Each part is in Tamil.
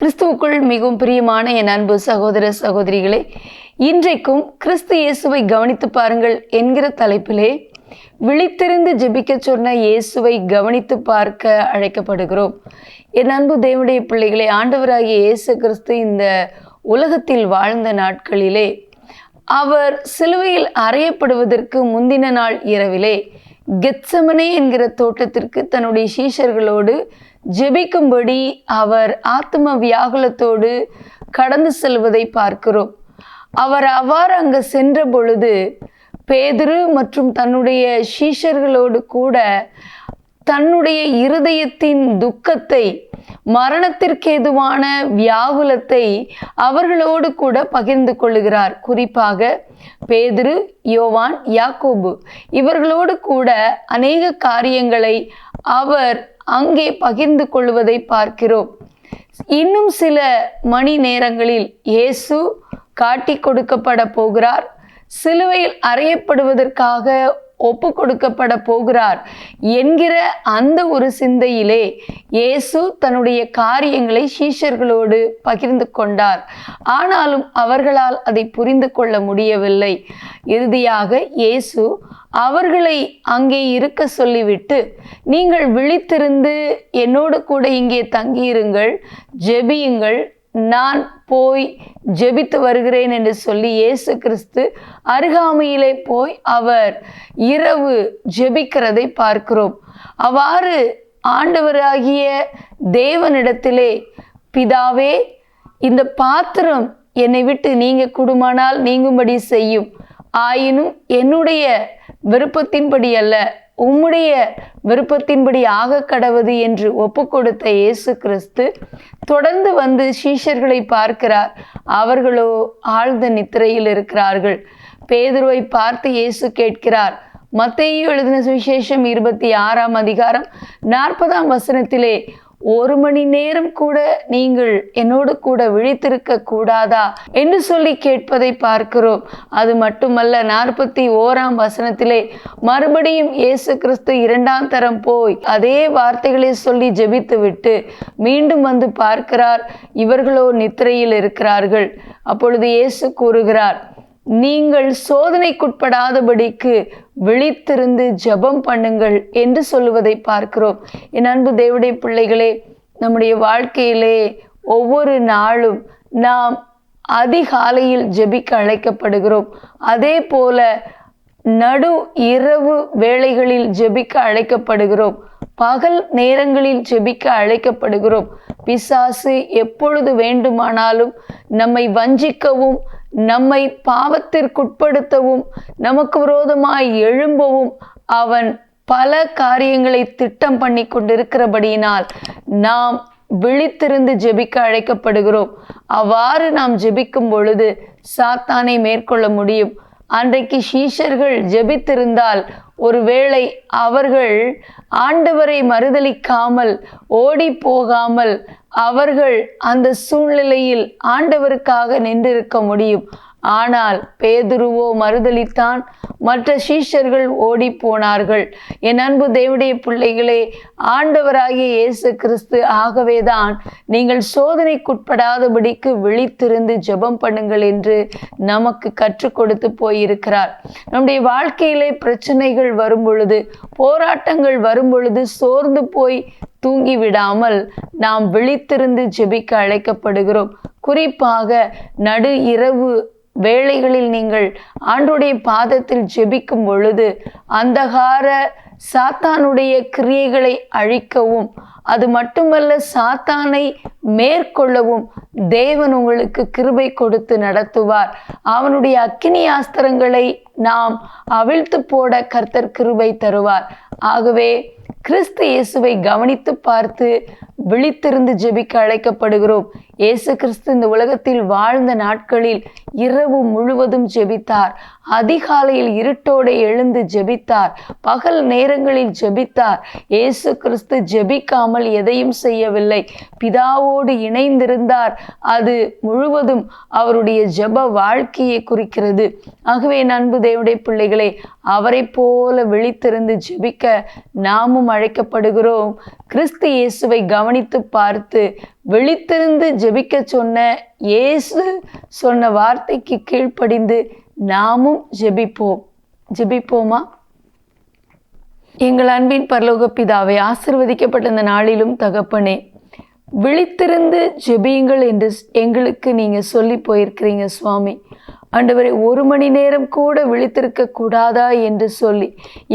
கிறிஸ்துவுக்குள் மிகவும் பிரியமான என் அன்பு சகோதர சகோதரிகளே, இன்றைக்கும் கிறிஸ்து இயேசுவை கவனித்து பாருங்கள் என்கிற தலைப்பிலே விழித்திருந்து ஜெபிக்க சொன்ன இயேசுவை கவனித்து பார்க்க அழைக்கப்படுகிறோம். என் அன்பு தேவனுடைய பிள்ளைகளே, ஆண்டவராகிய இயேசு கிறிஸ்து இந்த உலகத்தில் வாழ்ந்த நாட்களிலே அவர் சிலுவையில் அறையப்படுவதற்கு முந்தின நாள் இரவிலே கெத்செமனே என்கிற தோட்டத்திற்கு தன்னுடைய சீஷர்களோடு ஜெபிக்கும்படி அவர் ஆத்ம வியாகுலத்தோடு கடந்து செல்வதை பார்க்கிறோம். அவர் அவ்வாறு அங்கு சென்ற பொழுது பேதுரு மற்றும் தன்னுடைய சீஷர்களோடு கூட தன்னுடைய இருதயத்தின் துக்கத்தை, மரணத்திற்கேதுவான வியாகுலத்தை அவர்களோடு கூட பகிர்ந்து கொள்ளுகிறார். குறிப்பாக பேதுரு, யோவான், யாக்கோபு இவர்களோடு கூட அநேக காரியங்களை அவர் அங்கே பகிர்ந்து கொள்வதை பார்க்கிறோம். இன்னும் சில மணி நேரங்களில் இயேசு காட்டி கொடுக்கப்பட போகிறார். சிலுவையில் அறையப்படுவதற்காக ஒப்பு கொடுக்கப்பட போகிறார் என்கிற அந்த ஒரு சிந்தையிலே இயேசு தன்னுடைய காரியங்களை சீஷர்களோடு பகிர்ந்து கொண்டார். ஆனாலும் அவர்களால் அதை புரிந்து கொள்ள முடியவில்லை. இறுதியாக இயேசு அவர்களை அங்கே இருக்க சொல்லிவிட்டு, நீங்கள் விழித்திருந்து என்னோடு கூட இங்கே தங்கியிருங்கள், ஜெபியுங்கள், நான் போய் ஜெபித்து வருகிறேன் என்று சொல்லி இயேசு கிறிஸ்து அருகாமையிலே போய் அவர் இரவு ஜெபிக்கிறதை பார்க்கிறோம். அவ்வாறு ஆண்டவராகிய தேவனிடத்திலே, பிதாவே, இந்த பாத்திரம் என்னை விட்டு நீங்க கூடுமானால் நீங்கும்படி செய்யும், ஆயினும் என்னுடைய விருப்பத்தின்படி அல்ல, உம்முடைய விருப்பத்தின்படி ஆக கடவது என்று ஒப்பு கொடுத்த இயேசு கிறிஸ்து தொடர்ந்து வந்து சீஷர்களை பார்க்கிறார். அவர்களோ ஆழ்ந்த நித்திரையில் இருக்கிறார்கள். பேதுருவை பார்த்து இயேசு கேட்கிறார். மத்தேயு எழுதின சுவிசேஷம் 26ஆம் அதிகாரம் 40ஆம் வசனத்திலே, 1 மணி நேரம் கூட நீங்கள் என்னோடு கூட விழித்திருக்க கூடாதா என்று சொல்லி கேட்பதை பார்க்கிறோம். அது மட்டுமல்ல, 41ஆம் வசனத்திலே மறுபடியும் இயேசு கிறிஸ்து 2ஆம் தரம் போய் அதே வார்த்தைகளை சொல்லி ஜெபித்து விட்டு மீண்டும் வந்து பார்க்கிறார். இவர்களோ நித்திரையில் இருக்கிறார்கள். அப்பொழுது இயேசு கூறுகிறார், நீங்கள் சோதனைக்குட்படாதபடிக்கு விழித்திருந்து ஜெபம் பண்ணுங்கள் என்று சொல்லுவதை பார்க்கிறோம். என் அன்பு தேவனுடைய பிள்ளைகளே, நம்முடைய வாழ்க்கையிலே ஒவ்வொரு நாளும் நாம் அதிகாலையில் ஜெபிக்க அழைக்கப்படுகிறோம். அதே போல நடு இரவு வேளைகளில் ஜெபிக்க அழைக்கப்படுகிறோம். பகல் நேரங்களில் ஜெபிக்க அழைக்கப்படுகிறோம். பிசாசு எப்பொழுது வேண்டுமானாலும் நம்மை வஞ்சிக்கவும், நம்மை பாவத்திற்குட்படுத்தவும், நமக்கு விரோதமாய் எழும்பவும் அவன் பல காரியங்களை திட்டம் பண்ணி கொண்டிருக்கிறபடியினால் நாம் விழித்திருந்து ஜெபிக்க அழைக்கப்படுகிறோம். அவ்வாறு நாம் ஜெபிக்கும் பொழுது சாத்தானை மேற்கொள்ள முடியும். அன்றைக்கு சீஷர்கள் ஜெபித்திருந்தால் ஒருவேளை அவர்கள் ஆண்டவரை மறுதலிக்காமல், ஓடி போகாமல் அவர்கள் அந்த சூழ்நிலையில் ஆண்டவருக்காக நின்றிருக்க முடியும். ஆனால் பேதுருவோ மறுதலித்தான், மற்ற சீஷர்கள் ஓடி போனார்கள். என் அன்பு தேவனுடைய பிள்ளைகளே, ஆண்டவராகிய இயேசு கிறிஸ்து ஆகவேதான் நீங்கள் சோதனைக்குட்படாதபடிக்கு விழித்திருந்து ஜெபம் பண்ணுங்கள் என்று நமக்கு கற்றுக் கொடுத்து போயிருக்கிறார். நம்முடைய வாழ்க்கையிலே பிரச்சனைகள் வரும் பொழுது, போராட்டங்கள் வரும் பொழுது சோர்ந்து போய் தூங்கி விடாமல் நாம் விழித்திருந்து ஜெபிக்க அழைக்கப்படுகிறோம். குறிப்பாக நடு இரவு வேளைகளில் நீங்கள் ஆண்டவருடைய பாதத்தில் ஜெபிக்கும் பொழுது அந்தகார சாத்தானுடைய கிரியைகளை அழிக்கவும், அது மட்டுமல்ல சாத்தானை மேற்கொள்ளவும் தேவன் உங்களுக்கு கிருபை கொடுத்து நடத்துவார். அவனுடைய அக்கினி ஆஸ்திரங்களை நாம் அவிழ்த்து போட கர்த்தர் கிருபை தருவார். ஆகவே கிறிஸ்து இயேசுவை கவனித்து பார்த்து விழித்திருந்து ஜெபிக்க அழைக்கப்படுகிறோம். இயேசு கிறிஸ்து இந்த உலகத்தில் வாழ்ந்த நாட்களில் இரவு முழுவதும் ஜெபித்தார். அதிகாலையில் இருட்டோடு எழுந்து ஜெபித்தார். பகல் நேரங்களில் ஜெபித்தார். இயேசு கிறிஸ்து ஜெபிக்காமல் எதையும் செய்யவில்லை. பிதாவோடு இணைந்திருந்தார். அது முழுவதும் அவருடைய ஜெப வாழ்க்கையை குறிக்கிறது. ஆகவே அன்பு தேவனுடைய பிள்ளைகளே, அவரை போல விழித்திருந்து ஜெபிக்க நாமும் அழைக்கப்படுகிறோம். கிறிஸ்து இயேசுவை கவனித்து பார்த்து விழித்திருந்து ஜெபிக்க சொன்ன இயேசு சொன்ன வார்த்தைக்கு கீழ்ப்படிந்து நாமும் ஜெபிப்போமா? எங்கள் அன்பின் பரலோக பிதாவே, ஆசீர்வதிக்கப்பட்ட இந்த நாளிலும் தகப்பனே, விழித்திருந்து ஜெபியுங்கள் என்று எங்களுக்கு நீங்க சொல்லி போயிருக்கிறீங்க சுவாமி. ஆண்டவரே, 1 மணி நேரம் கூட விழித்திருக்க கூடாதா என்று சொல்லி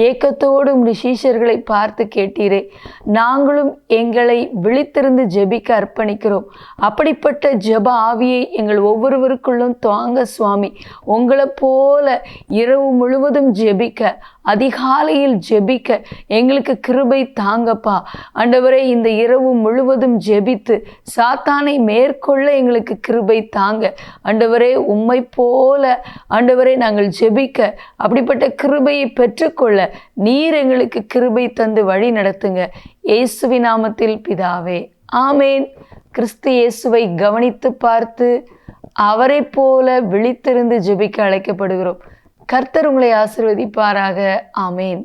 ஏக்கத்தோடு உம்முடைய சீஷர்களை பார்த்து கேட்டீரே. நாங்களும் எங்களை விழித்திருந்து ஜெபிக்க அர்ப்பணிக்கிறோம். அப்படிப்பட்ட ஜெப ஆவியை எங்கள் ஒவ்வொருவருக்குள்ளும் தாங்க சுவாமி. உங்களை போல இரவு முழுவதும் ஜெபிக்க, அதிகாலையில் ஜெபிக்க எங்களுக்கு கிருபை தாங்கப்பா. ஆண்டவரே, இந்த இரவு முழுவதும் ஜெபித்து சாத்தானை மேற்கொள்ள எங்களுக்கு கிருபை தாங்க. ஆண்டவரே, உம்மை போல ஆண்டவரே நாங்கள் ஜெபிக்க, அப்படிப்பட்ட கிருபையை பெற்றுக்கொள்ள நீர் எங்களுக்கு கிருபை தந்து வழி நடத்துங்க. இயேசுவின் நாமத்தில் பிதாவே, ஆமேன். கிறிஸ்து இயேசுவை கவனித்து பார்த்து அவரை போல விழித்திருந்து ஜெபிக்க அழைக்கப்படுகிறோம். கர்த்தர் உங்களை ஆசீர்வதிப்பாராக. ஆமேன்.